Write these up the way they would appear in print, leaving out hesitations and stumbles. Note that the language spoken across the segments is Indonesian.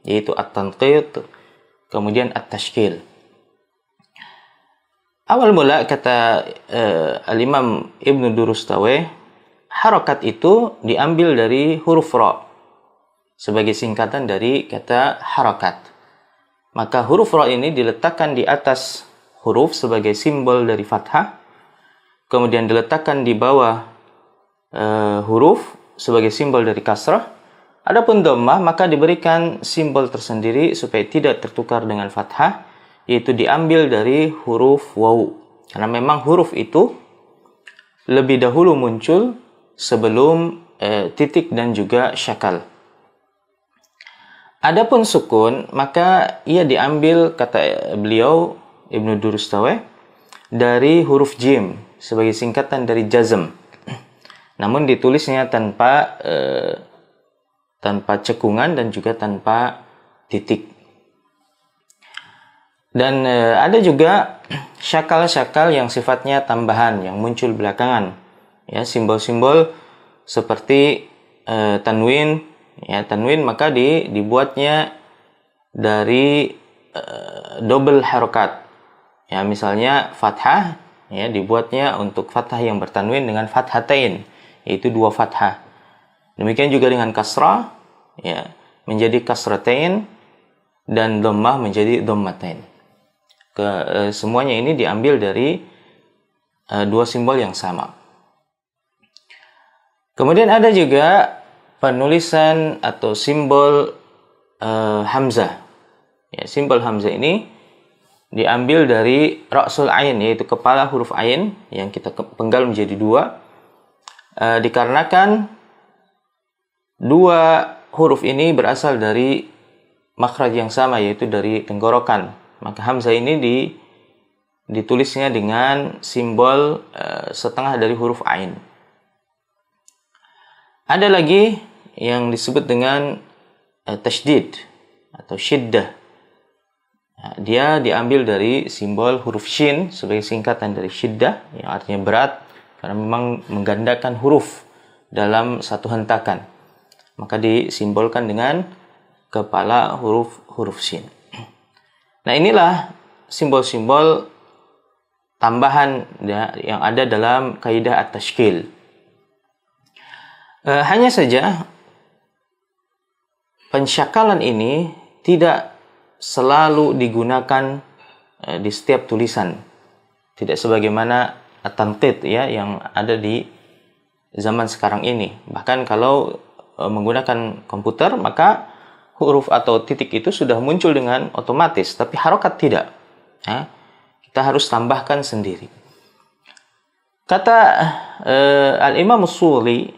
yaitu at-tanqit, kemudian at-tashkil. Awal mula kata Al-Imam Ibnu Durustawai, harokat itu diambil dari huruf ra sebagai singkatan dari kata harokat. Maka huruf ra ini diletakkan di atas huruf sebagai simbol dari fathah, kemudian diletakkan di bawah huruf sebagai simbol dari kasrah. Adapun dhammah maka diberikan simbol tersendiri supaya tidak tertukar dengan fathah, yaitu diambil dari huruf waw. Karena memang huruf itu lebih dahulu muncul sebelum titik dan juga syakal. Adapun sukun, maka ia diambil, kata beliau Ibnu Durustawai, dari huruf jim sebagai singkatan dari jazm. Namun ditulisnya tanpa cekungan dan juga tanpa titik. Dan ada juga syakal-syakal yang sifatnya tambahan yang muncul belakangan. Ya, simbol-simbol seperti tanwin, ya, tanwin maka dibuatnya dari double harokat. Ya, misalnya fathah, ya, dibuatnya untuk fathah yang bertanwin dengan fathatain, yaitu 2 fathah. Demikian juga dengan kasrah, ya, menjadi kasratain, dan dhammah menjadi dhammatain. Semuanya ini diambil dari 2 simbol yang sama. Kemudian ada juga penulisan atau simbol hamzah. Ya, simbol hamzah ini diambil dari ra'sul ain, yaitu kepala huruf ain yang kita penggal menjadi 2. Dikarenakan 2 huruf ini berasal dari makhraj yang sama, yaitu dari tenggorokan. Maka hamzah ini ditulisnya dengan simbol setengah dari huruf ain. Ada lagi yang disebut dengan tasydid atau syiddah. Dia diambil dari simbol huruf shin sebagai singkatan dari syiddah, yang artinya berat, karena memang menggandakan huruf dalam satu hentakan. Maka disimbolkan dengan kepala huruf shin. Nah, inilah simbol-simbol tambahan, ya, yang ada dalam kaidah at-tashkil. Hanya saja pensyakalan ini tidak selalu digunakan di setiap tulisan. Tidak sebagaimana at-tanqit, ya, yang ada di zaman sekarang ini. Bahkan kalau menggunakan komputer, maka huruf atau titik itu sudah muncul dengan otomatis, tapi harokat tidak. Kita harus tambahkan sendiri. Kata Al-Imam As-Suli,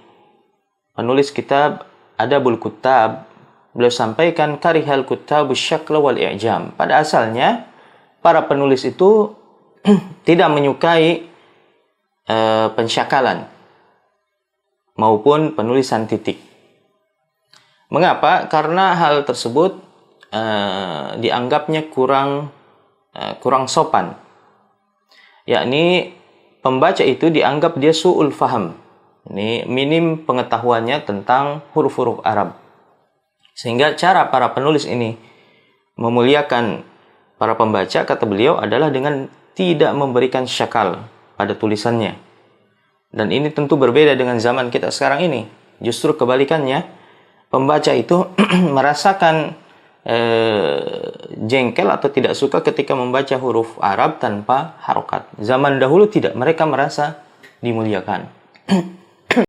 penulis kitab Adabul Kuttab, beliau sampaikan karihal kuttabu syakla wal i'jam. Pada asalnya para penulis itu tidak menyukai pensyakalan maupun penulisan titik. Mengapa? Karena hal tersebut dianggapnya kurang sopan. Yakni pembaca itu dianggap dia su'ul faham. Ini minim pengetahuannya tentang huruf-huruf Arab. Sehingga cara para penulis ini memuliakan para pembaca, kata beliau, adalah dengan tidak memberikan syakal pada tulisannya. Dan ini tentu berbeda dengan zaman kita sekarang ini. Justru kebalikannya, pembaca itu merasakan jengkel atau tidak suka ketika membaca huruf Arab tanpa harokat. Zaman dahulu tidak, mereka merasa dimuliakan.